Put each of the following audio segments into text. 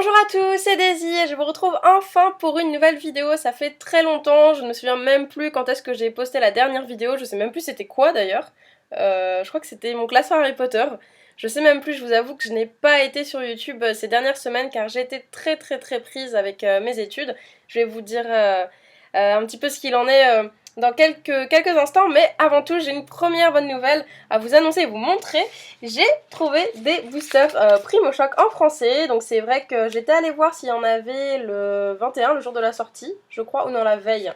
Bonjour à tous, c'est Daisy et je vous retrouve enfin pour une nouvelle vidéo. Ça fait très longtemps, je ne me souviens même plus quand est-ce que j'ai posté la dernière vidéo, je sais même plus c'était quoi d'ailleurs. Je crois que c'était mon classeur Harry Potter. Je sais même plus, je vous avoue que je n'ai pas été sur YouTube ces dernières semaines car j'ai été très prise avec mes études. Je vais vous dire un petit peu ce qu'il en est dans quelques instants, mais avant tout j'ai une première bonne nouvelle à vous annoncer et vous montrer. J'ai trouvé des boosters Primo Choc en français, donc c'est vrai que j'étais allée voir s'il y en avait le 21, le jour de la sortie, je crois, ou non, la veille.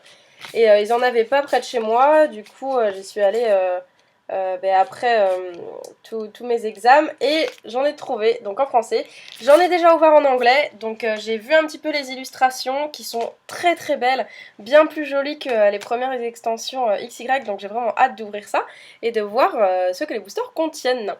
Et ils en avaient pas près de chez moi, du coup j'y suis allée après tous mes examens et j'en ai trouvé, donc en français. J'en ai déjà ouvert en anglais, donc j'ai vu un petit peu les illustrations qui sont très belles, bien plus jolies que les premières extensions XY, donc j'ai vraiment hâte d'ouvrir ça et de voir ce que les boosters contiennent.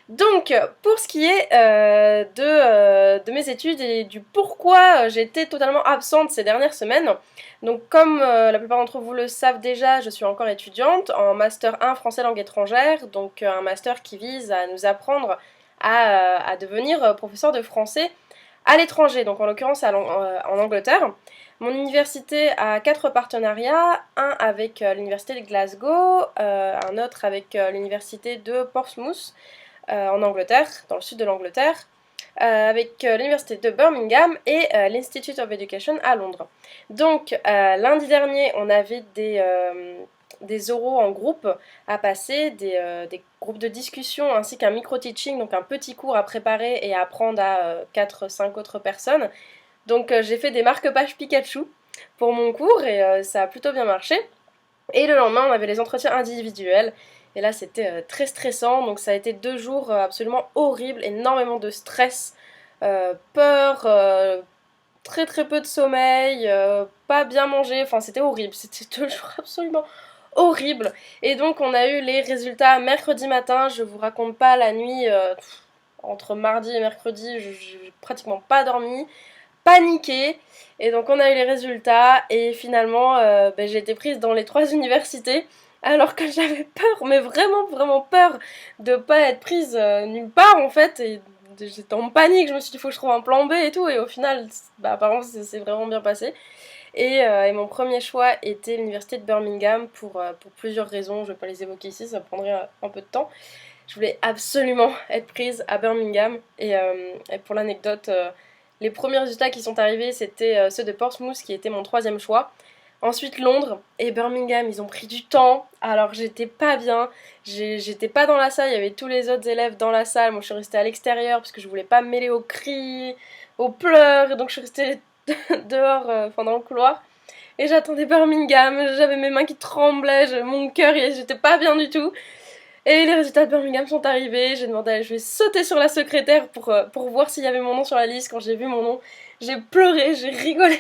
Donc, pour ce qui est de mes études et du pourquoi j'étais totalement absente ces dernières semaines, donc comme la plupart d'entre vous le savent déjà, je suis encore étudiante en Master 1 Français langue étrangère, donc un master qui vise à nous apprendre à devenir professeur de français à l'étranger, donc en l'occurrence en Angleterre. Mon université a 4 partenariats, un avec l'université de Glasgow, un autre avec l'université de Portsmouth, en Angleterre, dans le sud de l'Angleterre, avec l'université de Birmingham et l'Institute of Education à Londres. Donc lundi dernier, on avait des oraux en groupe à passer, des groupes de discussion ainsi qu'un micro-teaching, donc un petit cours à préparer et à apprendre à 4-5 autres personnes. Donc j'ai fait des marque-pages Pikachu pour mon cours et ça a plutôt bien marché. Et le lendemain, on avait les entretiens individuels. Et là, c'était très stressant. Donc ça a été 2 jours absolument horribles, énormément de stress, peur, très peu de sommeil, pas bien manger. Enfin, c'était horrible. C'était 2 jours absolument horribles. Et donc, on a eu les résultats mercredi matin. Je vous raconte pas la nuit. Entre mardi et mercredi, j'ai pratiquement pas dormi, paniquée. Et donc on a eu les résultats et finalement j'ai été prise dans les 3 universités alors que j'avais peur, mais vraiment peur de pas être prise nulle part en fait. Et j'étais en panique, je me suis dit faut que je trouve un plan B et tout. Et au final, apparemment c'est vraiment bien passé. Et mon premier choix était l'université de Birmingham pour plusieurs raisons. Je vais pas les évoquer ici, ça prendrait un peu de temps. Je voulais absolument être prise à Birmingham. Et pour l'anecdote, les premiers résultats qui sont arrivés, c'était ceux de Portsmouth qui était mon 3e choix. Ensuite Londres et Birmingham, ils ont pris du temps, alors j'étais pas bien, j'étais pas dans la salle, il y avait tous les autres élèves dans la salle, moi je suis restée à l'extérieur parce que je voulais pas me mêler aux cris, aux pleurs, et donc je suis restée dehors, dans le couloir. Et j'attendais Birmingham, j'avais mes mains qui tremblaient, mon cœur, j'étais pas bien du tout. Et les résultats de Birmingham sont arrivés, j'ai demandé, je vais sauter sur la secrétaire pour voir s'il y avait mon nom sur la liste. Quand j'ai vu mon nom, j'ai pleuré, j'ai rigolé.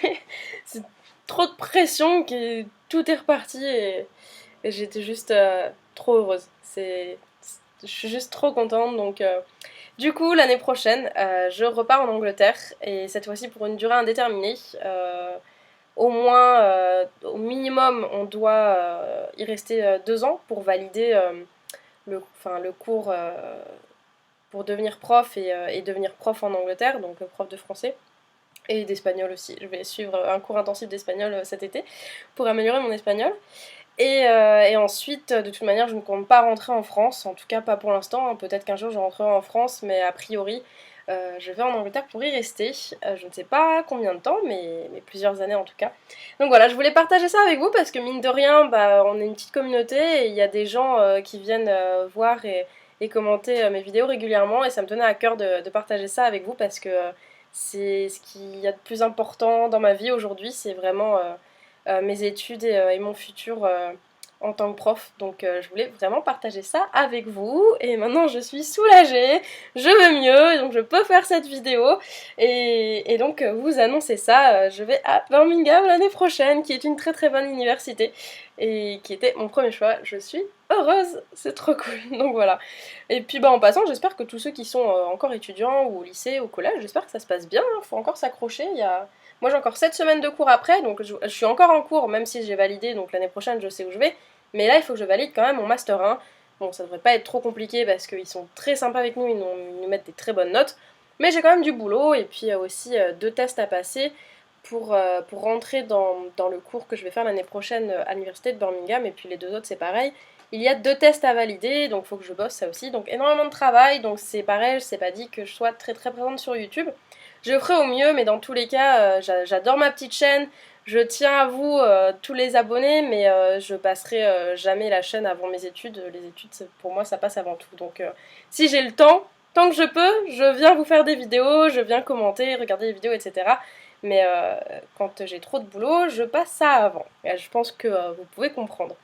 C'est trop de pression, tout est reparti et j'étais juste trop heureuse. Je suis juste trop contente, donc du coup l'année prochaine je repars en Angleterre et cette fois-ci pour une durée indéterminée. Au moins, au minimum, on doit y rester 2 ans pour valider le cours pour devenir prof et devenir prof en Angleterre, donc prof de français et d'espagnol aussi. Je vais suivre un cours intensif d'espagnol cet été pour améliorer mon espagnol. Et ensuite, de toute manière, je ne compte pas rentrer en France, en tout cas pas pour l'instant. Peut-être qu'un jour je rentrerai en France, mais a priori, je vais en Angleterre pour y rester. Je ne sais pas combien de temps, mais plusieurs années en tout cas. Donc voilà, je voulais partager ça avec vous parce que mine de rien, on est une petite communauté et il y a des gens qui viennent voir et commenter mes vidéos régulièrement et ça me tenait à cœur de partager ça avec vous parce que c'est ce qu'il y a de plus important dans ma vie aujourd'hui, c'est vraiment mes études et mon futur en tant que prof. Donc je voulais vraiment partager ça avec vous. Et maintenant je suis soulagée, je vais mieux, donc je peux faire cette vidéo. Et donc vous annoncer ça, je vais à Birmingham l'année prochaine, qui est une très bonne université. Et qui était mon premier choix. Je suis heureuse, c'est trop cool. Donc voilà. Et puis en passant, j'espère que tous ceux qui sont encore étudiants ou au lycée, au collège, j'espère que ça se passe bien. Faut encore s'accrocher. Moi j'ai encore 7 semaines de cours après, donc je suis encore en cours, même si j'ai validé, donc l'année prochaine je sais où je vais. Mais là il faut que je valide quand même mon Master 1. Bon, ça devrait pas être trop compliqué parce qu'ils sont très sympas avec nous, ils nous mettent des très bonnes notes. Mais j'ai quand même du boulot et puis aussi 2 tests à passer pour rentrer dans le cours que je vais faire l'année prochaine à l'université de Birmingham, et puis les 2 autres c'est pareil. Il y a 2 tests à valider, donc il faut que je bosse ça aussi, donc énormément de travail, donc c'est pareil, c'est pas dit que je sois très très présente sur YouTube. Je ferai au mieux, mais dans tous les cas, j'adore ma petite chaîne, je tiens à vous, tous les abonnés, mais je passerai jamais la chaîne avant mes études. Les études, pour moi, ça passe avant tout, donc si j'ai le temps, tant que je peux, je viens vous faire des vidéos, je viens commenter, regarder les vidéos, etc. Mais quand j'ai trop de boulot, je passe ça avant. Et je pense que vous pouvez comprendre.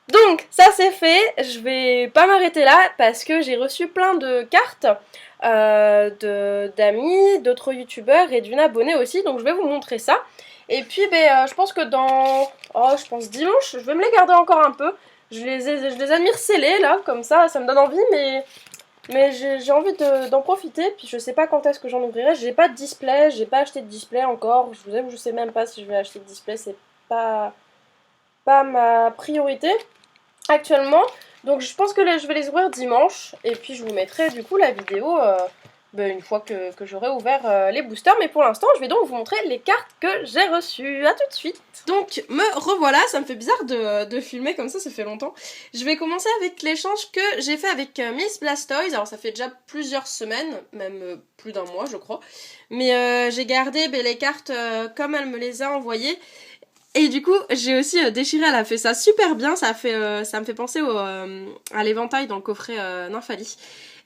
Donc, ça c'est fait. Je vais pas m'arrêter là parce que j'ai reçu plein de cartes d'amis, d'autres youtubeurs et d'une abonnée aussi. Donc, je vais vous montrer ça. Et puis, je pense que je pense dimanche, je vais me les garder encore un peu. Je les admire scellés là, comme ça me donne envie, mais j'ai envie d'en profiter, puis je sais pas quand est-ce que j'en ouvrirai. J'ai pas de display, j'ai pas acheté de display encore. Je vous avoue, je sais même pas si je vais acheter de display, c'est pas, pas ma priorité actuellement. Donc je pense que là, je vais les ouvrir dimanche, et puis je vous mettrai du coup la vidéo une fois que j'aurai ouvert les boosters. Mais pour l'instant, je vais donc vous montrer les cartes que j'ai reçues. A tout de suite. Donc me revoilà, ça me fait bizarre de filmer comme ça fait longtemps. Je vais commencer avec l'échange que j'ai fait avec Miss Blastoise. Alors ça fait déjà plusieurs semaines, même plus d'un mois je crois. Mais j'ai gardé les cartes comme elle me les a envoyées. Et du coup, j'ai aussi déchiré, elle a fait ça super bien, ça me fait penser à l'éventail dans le coffret Nymphalie.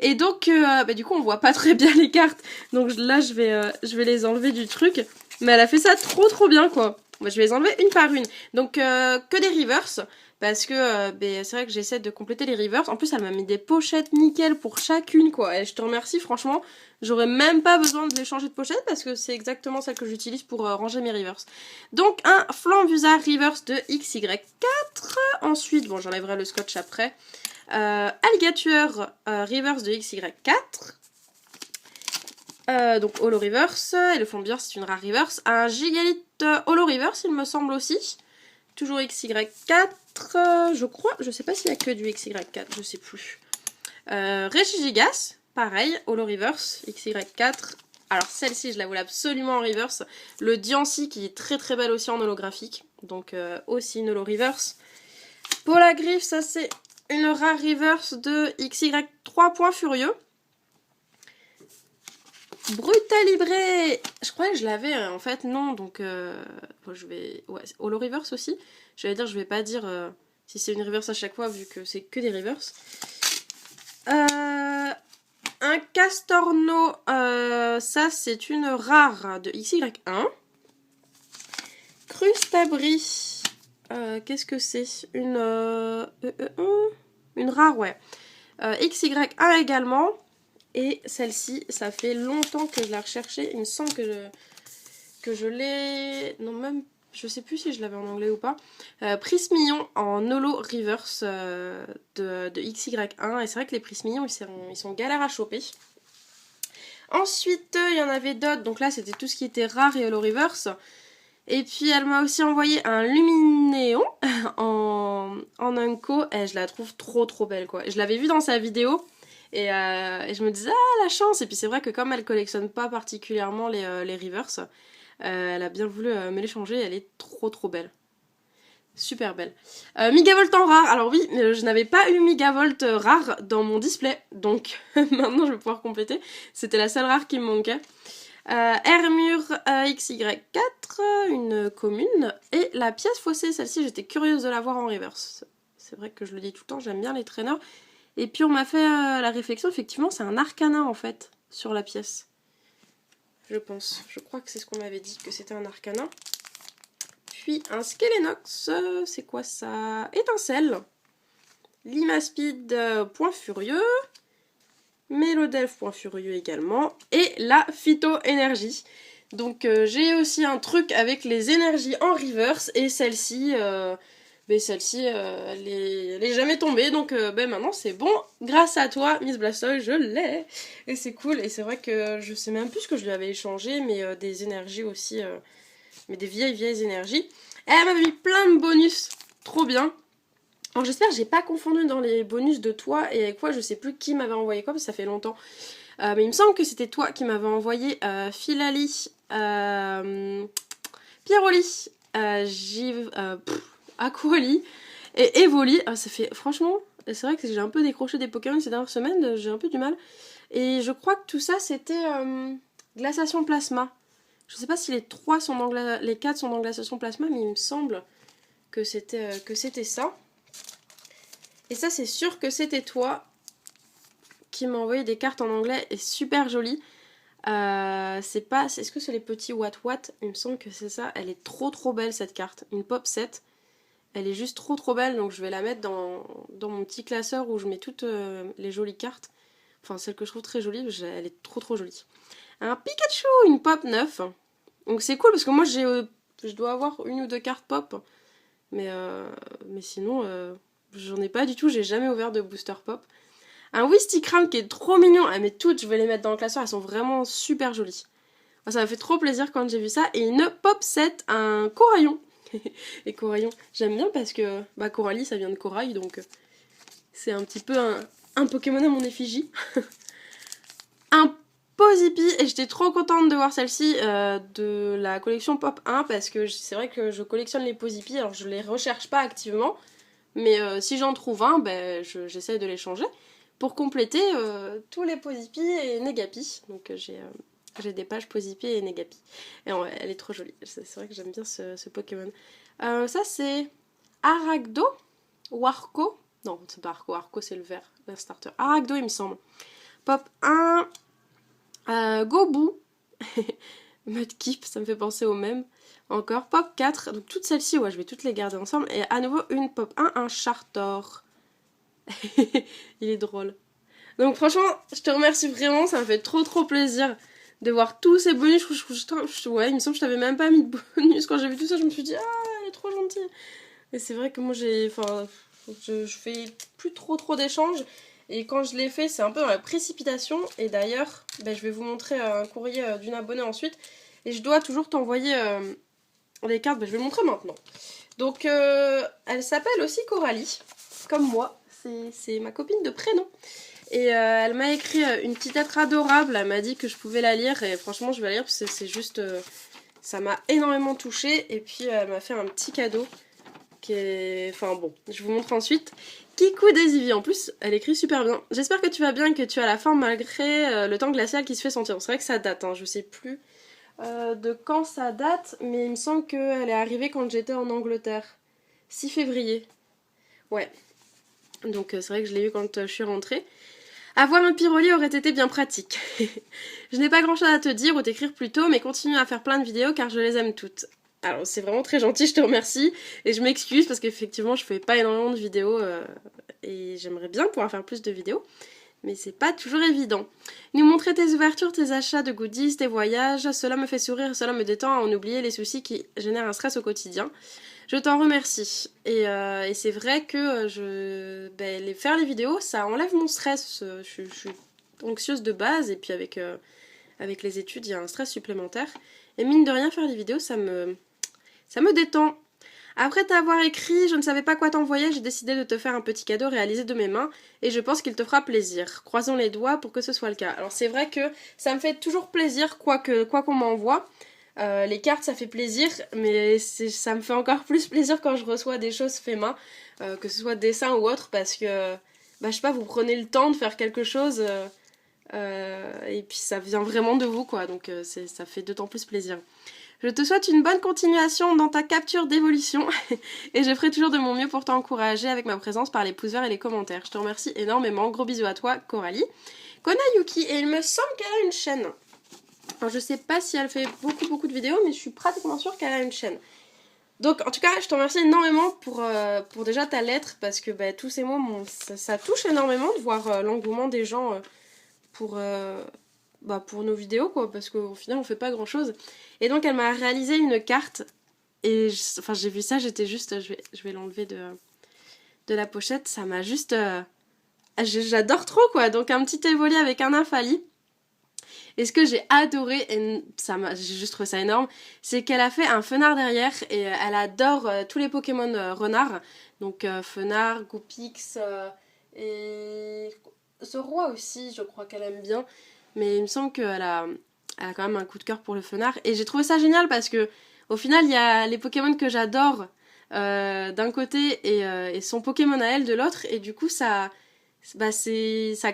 Et donc, du coup, on voit pas très bien les cartes, donc là, je vais les enlever du truc. Mais elle a fait ça trop bien, quoi. Moi, je vais les enlever une par une. Donc, que des reverse, parce que c'est vrai que j'essaie de compléter les reverse. En plus, elle m'a mis des pochettes nickel pour chacune, quoi. Et je te remercie, franchement. J'aurais même pas besoin de les changer de pochette parce que c'est exactement celle que j'utilise pour ranger mes reverse. Donc un Flambusa reverse de XY4. Ensuite, bon j'enlèverai le scotch après. Alligator reverse de XY4. Donc holo reverse. Et le Flambusa c'est une rare reverse. Un Gigalith holo reverse il me semble aussi. Toujours XY4. Je crois. Je sais pas s'il y a que du XY4. Je sais plus. Regigigas. Pareil, holo reverse, XY4. Alors celle-ci, je la voulais absolument en reverse. Le Diancie qui est très belle aussi en holographique. Donc aussi une holo reverse. Pour la griffe, ça c'est une rare reverse de XY3 Point Furieux. Brutalibré. Je croyais que je l'avais en fait, non. Donc je vais... Ouais, holo reverse aussi. J'allais dire, je vais pas dire si c'est une reverse à chaque fois vu que c'est que des reverse. Un Castorno, ça c'est une rare de XY1. Crustabri, qu'est-ce que c'est? Une rare, ouais. XY1 également. Et celle-ci, ça fait longtemps que je la recherchais. Il me semble que je l'ai... Non, même... Je sais plus si je l'avais en anglais ou pas. Prismillon en holo reverse de XY1. Et c'est vrai que les Prismillons, ils sont galères à choper. Ensuite, il y en avait d'autres. Donc là, c'était tout ce qui était rare et holo reverse. Et puis, elle m'a aussi envoyé un Luminéon en Unco. Et je la trouve trop belle, quoi. Je l'avais vue dans sa vidéo. Et je me disais, ah, la chance. Et puis, c'est vrai que comme elle collectionne pas particulièrement les reverse, elle a bien voulu me l'échanger. Elle est trop belle. Super belle. Megavolt en rare. Alors oui, je n'avais pas eu Megavolt rare dans mon display. Donc maintenant je vais pouvoir compléter. C'était la seule rare qui me manquait. Hermure XY4, une commune. Et la pièce faussée, celle-ci, j'étais curieuse de la voir en reverse. C'est vrai que je le dis tout le temps, j'aime bien les traîneurs. Et puis on m'a fait la réflexion, effectivement, c'est un arcana en fait, sur la pièce. Je pense. Je crois que c'est ce qu'on m'avait dit, que c'était un arcana. Puis un Skelenox, c'est quoi ça? Étincelle. Limaspide, Point Furieux. Mélodelph, Point Furieux également. Et la Phyto-énergie. Donc j'ai aussi un truc avec les énergies en reverse. Et celle-ci, elle est jamais tombée. Donc maintenant c'est bon. Grâce à toi, Miss Blastoise, je l'ai. Et c'est cool. Et c'est vrai que je sais même plus ce que je lui avais échangé. Mais des énergies aussi... mais des vieilles énergies. Et elle m'avait mis plein de bonus, trop bien. Alors j'espère que j'ai pas confondu dans les bonus de toi et avec quoi, je sais plus qui m'avait envoyé quoi parce que ça fait longtemps. Mais il me semble que c'était toi qui m'avais envoyé Filali, Pieroli, Aquali et Evoli. Ça fait franchement, c'est vrai que j'ai un peu décroché des Pokémon ces dernières semaines, j'ai un peu du mal. Et je crois que tout ça c'était glaciation plasma. Je sais pas si les 4 sont dans glaciation plasma, mais il me semble que c'était ça. Et ça c'est sûr que c'était toi qui m'a envoyé des cartes en anglais et super jolies. Est-ce que c'est les petits Watt? Il me semble que c'est ça. Elle est trop belle cette carte. Une pop 7. Elle est juste trop belle, donc je vais la mettre dans mon petit classeur où je mets toutes les jolies cartes. Enfin, celle que je trouve très jolie, elle est trop jolie. Un Pikachu, une pop 9. Donc c'est cool parce que moi je dois avoir une ou deux cartes pop. Mais sinon, j'en ai pas du tout, j'ai jamais ouvert de booster pop. Un Wistikram qui est trop mignon. Ah mais toutes, je vais les mettre dans le classeur, elles sont vraiment super jolies. Ça m'a fait trop plaisir quand j'ai vu ça. Et une pop 7, un Coraillon. Et Coraillon, j'aime bien parce que Coralie, ça vient de corail, donc c'est un petit peu un Pokémon à mon effigie. Un Pozipi, et j'étais trop contente de voir celle-ci de la collection Pop 1 parce que c'est vrai que je collectionne les Pozipi, alors je les recherche pas activement, mais si j'en trouve un, j'essaye de les changer pour compléter tous les Pozipi et Negapi. Donc j'ai des pages Pozipi et Negapi. Et elle est trop jolie, c'est vrai que j'aime bien ce Pokémon. Ça c'est Aragdo ou Arco. Non, c'est pas Arco, Arco c'est le vert, la starter. Aragdo il me semble. Pop 1, Gobu, Mudkip, ça me fait penser au même. Encore Pop 4, donc toutes celles-ci, ouais, je vais toutes les garder ensemble. Et à nouveau une Pop 1, un Chartor. Il est drôle. Donc franchement, je te remercie vraiment, ça me fait trop plaisir de voir tous ces bonus. Ouais, il me semble que je t'avais même pas mis de bonus. Quand j'ai vu tout ça, je me suis dit, ah, elle est trop gentille. Et c'est vrai que moi, je fais plus trop d'échanges. Et quand je l'ai fait, c'est un peu dans la précipitation. Et d'ailleurs, je vais vous montrer un courrier d'une abonnée ensuite. Et je dois toujours t'envoyer les cartes. Je vais le montrer maintenant. Donc, elle s'appelle aussi Coralie, comme moi. C'est ma copine de prénom. Et elle m'a écrit une petite lettre adorable. Elle m'a dit que je pouvais la lire. Et franchement, je vais la lire parce que c'est juste... ça m'a énormément touchée. Et puis, elle m'a fait un petit cadeau. Enfin bon, je vous montre ensuite. Kikou Daisy, en plus, elle écrit super bien. J'espère que tu vas bien et que tu as la forme malgré le temps glacial qui se fait sentir. C'est vrai que ça date, hein, je sais plus de quand ça date, mais il me semble qu'elle est arrivée quand j'étais en Angleterre. 6 février. Ouais. Donc c'est vrai que je l'ai eu quand je suis rentrée. Avoir un Pyroli aurait été bien pratique. Je n'ai pas grand chose à te dire ou t'écrire plus tôt, mais continue à faire plein de vidéos car je les aime toutes. Alors c'est vraiment très gentil, je te remercie. Et je m'excuse parce qu'effectivement je fais pas énormément de vidéos et j'aimerais bien pouvoir faire plus de vidéos. Mais c'est pas toujours évident. Nous montrer tes ouvertures, tes achats de goodies, tes voyages, cela me fait sourire, cela me détend à en oublier les soucis qui génèrent un stress au quotidien. Je t'en remercie. Et c'est vrai que faire les vidéos, ça enlève mon stress. Je suis anxieuse de base et puis avec les études, il y a un stress supplémentaire. Et mine de rien, faire les vidéos, ça me détend. Après t'avoir écrit, je ne savais pas quoi t'envoyer, j'ai décidé de te faire un petit cadeau réalisé de mes mains et je pense qu'il te fera plaisir. Croisons les doigts pour que ce soit le cas. Alors c'est vrai que ça me fait toujours plaisir quoi qu'on m'envoie. Les cartes ça fait plaisir, mais ça me fait encore plus plaisir quand je reçois des choses fait main, que ce soit dessin ou autre, parce que je sais pas, vous prenez le temps de faire quelque chose et puis ça vient vraiment de vous quoi, donc ça fait d'autant plus plaisir. Je te souhaite une bonne continuation dans ta capture d'évolution et je ferai toujours de mon mieux pour t'encourager avec ma présence par les pouces verts et les commentaires. Je te remercie énormément. Gros bisous à toi, Coralie. Konayuki, et il me semble qu'elle a une chaîne. Alors je sais pas si elle fait beaucoup de vidéos, mais je suis pratiquement sûre qu'elle a une chaîne. Donc en tout cas, je te remercie énormément pour déjà ta lettre, parce que tous ces mots, ça touche énormément de voir l'engouement des gens pour nos vidéos quoi, parce qu'au final on fait pas grand chose. Et donc elle m'a réalisé une carte et j'ai vu ça, j'étais juste, je vais l'enlever de la pochette, ça m'a juste j'adore trop quoi. Donc un petit Evoli avec un Infali. Et ce que j'ai adoré, et j'ai juste trouvé ça énorme, c'est qu'elle a fait un Fenard derrière et elle adore tous les Pokémon renards. Donc Fenard, Goupix et ce roi aussi, je crois qu'elle aime bien. mais il me semble elle a quand même un coup de cœur pour le fenard. Et j'ai trouvé ça génial parce que au final, il y a les Pokémon que j'adore d'un côté et son Pokémon à elle de l'autre. Et du coup, ça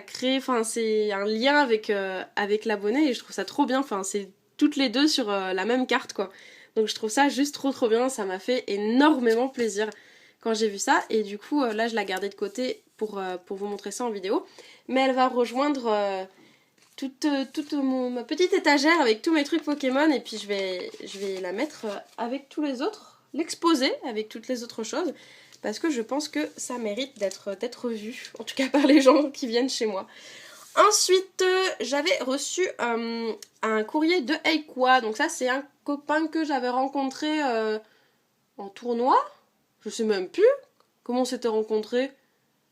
crée, enfin, c'est un lien avec l'abonné et je trouve ça trop bien. Enfin, c'est toutes les deux sur la même carte, quoi. Donc je trouve ça juste trop trop bien. Ça m'a fait énormément plaisir quand j'ai vu ça. Et du coup, là, je l'ai gardée de côté pour vous montrer ça en vidéo. Mais elle va rejoindre ma petite étagère avec tous mes trucs Pokémon et puis je vais la mettre avec tous les autres, l'exposer avec toutes les autres choses parce que je pense que ça mérite d'être vu, en tout cas par les gens qui viennent chez moi. Ensuite, j'avais reçu un courrier de Eikwa, donc ça c'est un copain que j'avais rencontré en tournoi, je sais même plus comment on s'était rencontrés.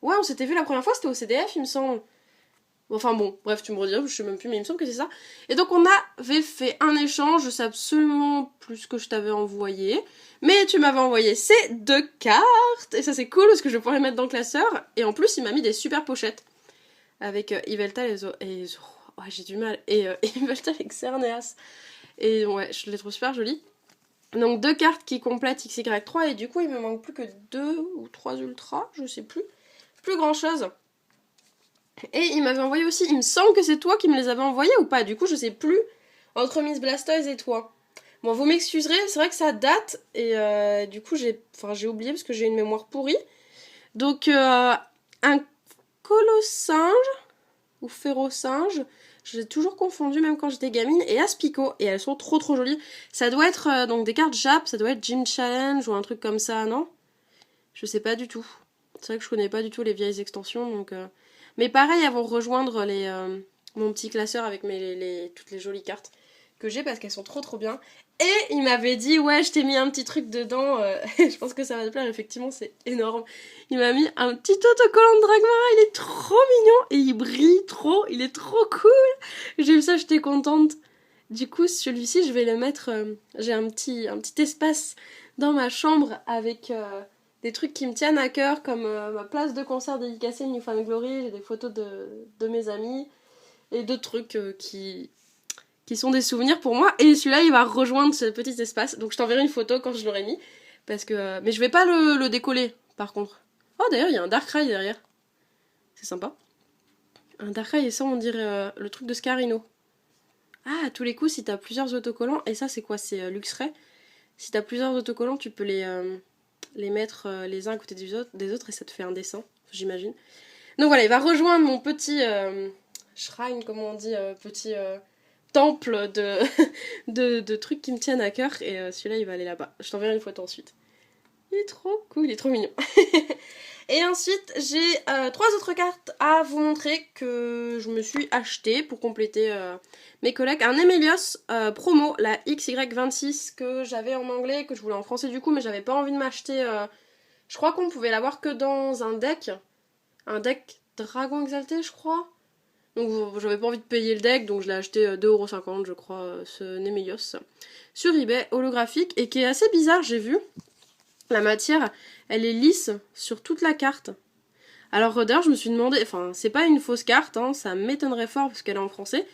Ouais, on s'était vu la première fois, c'était au CDF il me semble. Enfin bon, bref, tu me rediras, je sais même plus, mais il me semble que c'est ça. Et donc on avait fait un échange, je sais absolument plus ce que je t'avais envoyé. Mais tu m'avais envoyé ces 2 cartes, et ça c'est cool parce que je pourrais les mettre dans le classeur. Et en plus, il m'a mis des super pochettes. Avec Yveltal et ouais, j'ai du mal. Et Yveltal et Xerneas. Et ouais, je les trouve super jolies. Donc 2 cartes qui complètent XY3, et du coup il me manque plus que 2 ou 3 ultras, je sais plus. Plus grand chose. Et il m'avait envoyé aussi, il me semble que c'est toi qui me les avais envoyés ou pas, du coup je sais plus, entre Miss Blastoise et toi. Bon, vous m'excuserez, c'est vrai que ça date, et du coup j'ai oublié parce que j'ai une mémoire pourrie. Donc un colossinge, ou férocinge, je l'ai toujours confondu même quand j'étais gamine, et Aspico, et elles sont trop trop jolies. Ça doit être donc des cartes Jap, ça doit être Gym Challenge ou un truc comme ça, non? Je sais pas du tout. C'est vrai que je connais pas du tout les vieilles extensions, donc... Mais pareil, elles vont rejoindre mon petit classeur avec toutes les jolies cartes que j'ai parce qu'elles sont trop trop bien. Et il m'avait dit, ouais, je t'ai mis un petit truc dedans, je pense que ça va te plaire, effectivement, c'est énorme. Il m'a mis un petit autocollant de Dragmara, il est trop mignon et il brille trop, il est trop cool. J'ai vu ça, j'étais contente. Du coup, celui-ci, je vais le mettre, j'ai un petit espace dans ma chambre avec... des trucs qui me tiennent à cœur, comme ma place de concert dédicacée New Found Glory, j'ai des photos de mes amis, et d'autres trucs qui sont des souvenirs pour moi. Et celui-là, il va rejoindre ce petit espace, donc je t'enverrai une photo quand je l'aurai mis, parce que mais je vais pas le décoller, par contre. Oh, d'ailleurs, il y a un Darkrai derrière. C'est sympa. Un Darkrai, et ça, on dirait le truc de Scarino. Ah, à tous les coups, si t'as plusieurs autocollants, et ça, c'est quoi? C'est Luxray. Si t'as plusieurs autocollants, tu peux les mettre les uns à côté des autres et ça te fait un dessin, j'imagine. Donc voilà, il va rejoindre mon petit shrine, comment on dit, petit temple de trucs qui me tiennent à cœur, et celui-là il va aller là-bas. Je t'enverrai une photo ensuite. Il est trop cool, il est trop mignon. Et ensuite, j'ai 3 autres cartes à vous montrer que je me suis achetée pour compléter mes collègues. Un Emelios promo, la XY26 que j'avais en anglais, que je voulais en français du coup, mais j'avais pas envie de m'acheter. Je crois qu'on pouvait l'avoir que dans un deck Dragon Exalté, je crois. Donc j'avais pas envie de payer le deck, donc je l'ai acheté 2,50€ je crois, ce Nemelios. Sur eBay, holographique, et qui est assez bizarre, j'ai vu. La matière, elle est lisse sur toute la carte. Alors d'ailleurs, je me suis demandé, enfin, c'est pas une fausse carte, hein, ça m'étonnerait fort parce qu'elle est en français,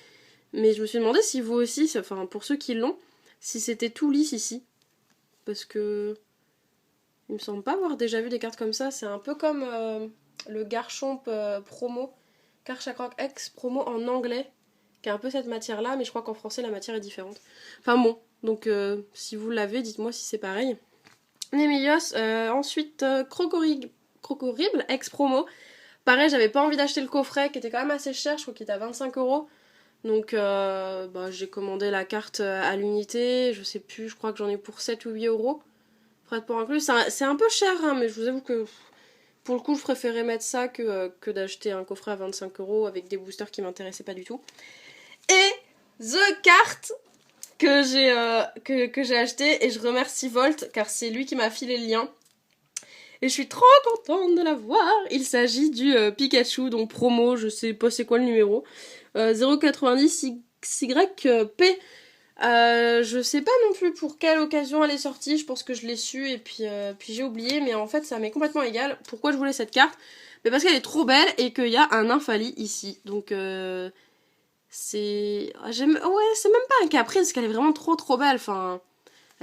mais je me suis demandé si vous aussi, enfin, pour ceux qui l'ont, si c'était tout lisse ici. Parce que... il me semble pas avoir déjà vu des cartes comme ça, c'est un peu comme le Garchomp promo, Karchakroc X promo en anglais, qui a un peu cette matière-là, mais je crois qu'en français, la matière est différente. Enfin bon, donc si vous l'avez, dites-moi si c'est pareil. Nemelios, ensuite Crocorible, ex-promo. Pareil, j'avais pas envie d'acheter le coffret qui était quand même assez cher, je crois qu'il était à 25€. Donc j'ai commandé la carte à l'unité, je sais plus, je crois que j'en ai pour 7 ou 8€. Frais de port inclus, c'est un peu cher, hein, mais je vous avoue que pour le coup, je préférais mettre ça que d'acheter un coffret à 25€ avec des boosters qui m'intéressaient pas du tout. Et The Carte que j'ai acheté, et je remercie Volt car c'est lui qui m'a filé le lien et je suis trop contente de l'avoir. Il s'agit du Pikachu, donc promo, je sais pas c'est quoi le numéro, 090 YP. Je sais pas non plus pour quelle occasion elle est sortie, je pense que je l'ai su et puis j'ai oublié, mais en fait ça m'est complètement égal. Pourquoi je voulais cette carte? Mais parce qu'elle est trop belle et qu'il y a un Infali ici, donc C'est... Ouais, c'est même pas un caprice, parce qu'elle est vraiment trop belle, enfin...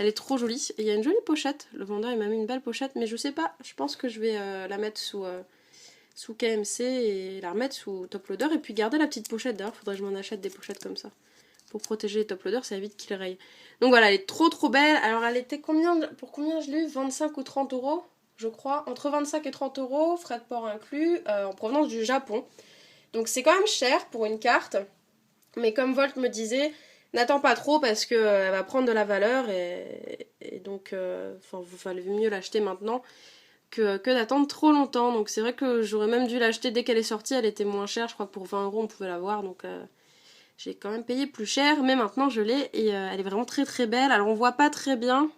Elle est trop jolie. Et il y a une jolie pochette. Le vendeur il m'a mis une belle pochette, mais je sais pas. Je pense que je vais la mettre sous KMC et la remettre sous top loader et puis garder la petite pochette. D'ailleurs, faudrait que je m'en achète des pochettes comme ça. Pour protéger les top loaders, ça évite qu'ils rayent. Donc voilà, elle est trop belle. Alors elle était pour combien je l'ai eu 25 ou 30 euros, je crois. Entre 25 et 30 euros, frais de port inclus, en provenance du Japon. Donc c'est quand même cher pour une carte. Mais comme Volt me disait, n'attends pas trop parce qu'elle va prendre de la valeur et donc vous fallait mieux l'acheter maintenant que d'attendre trop longtemps. Donc c'est vrai que j'aurais même dû l'acheter dès qu'elle est sortie, elle était moins chère, je crois que pour 20 euros on pouvait l'avoir, donc j'ai quand même payé plus cher, mais maintenant je l'ai et elle est vraiment très belle. Alors on voit pas très bien,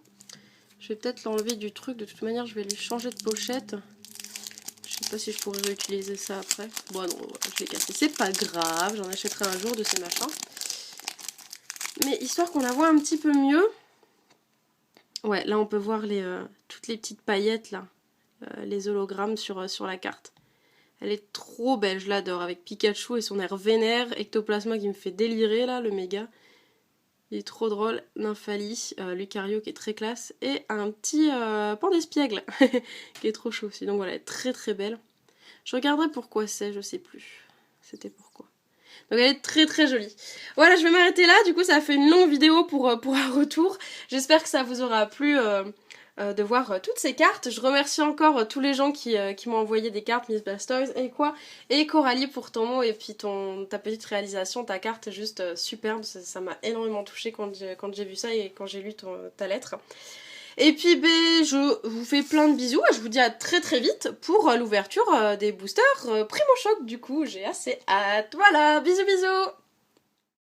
je vais peut-être l'enlever du truc, de toute manière je vais lui changer de pochette. Je sais pas si je pourrais réutiliser ça après. Bon non, je l'ai cassé, c'est pas grave, j'en achèterai un jour de ces machins. Mais histoire qu'on la voit un petit peu mieux. Ouais, là on peut voir toutes les petites paillettes là. Les hologrammes sur la carte. Elle est trop belle, je l'adore, avec Pikachu et son air vénère, Ectoplasma qui me fait délirer là, le méga. Il est trop drôle, Nymphalie, Lucario qui est très classe, et un petit pan d'espiègle qui est trop chaud aussi. Donc voilà, elle est très belle. Je regarderai pourquoi c'est, je sais plus. C'était pourquoi. Donc elle est très jolie. Voilà, je vais m'arrêter là, du coup ça a fait une longue vidéo pour un retour. J'espère que ça vous aura plu de voir toutes ces cartes. Je remercie encore tous les gens qui m'ont envoyé des cartes, Miss Blastoise et Coralie pour ton mot et puis ta petite réalisation, ta carte est juste superbe. Ça m'a énormément touchée quand j'ai vu ça et quand j'ai lu ta lettre. Et puis je vous fais plein de bisous et je vous dis à très vite pour l'ouverture des boosters Primo Choc. Du coup j'ai assez hâte. Voilà, bisous.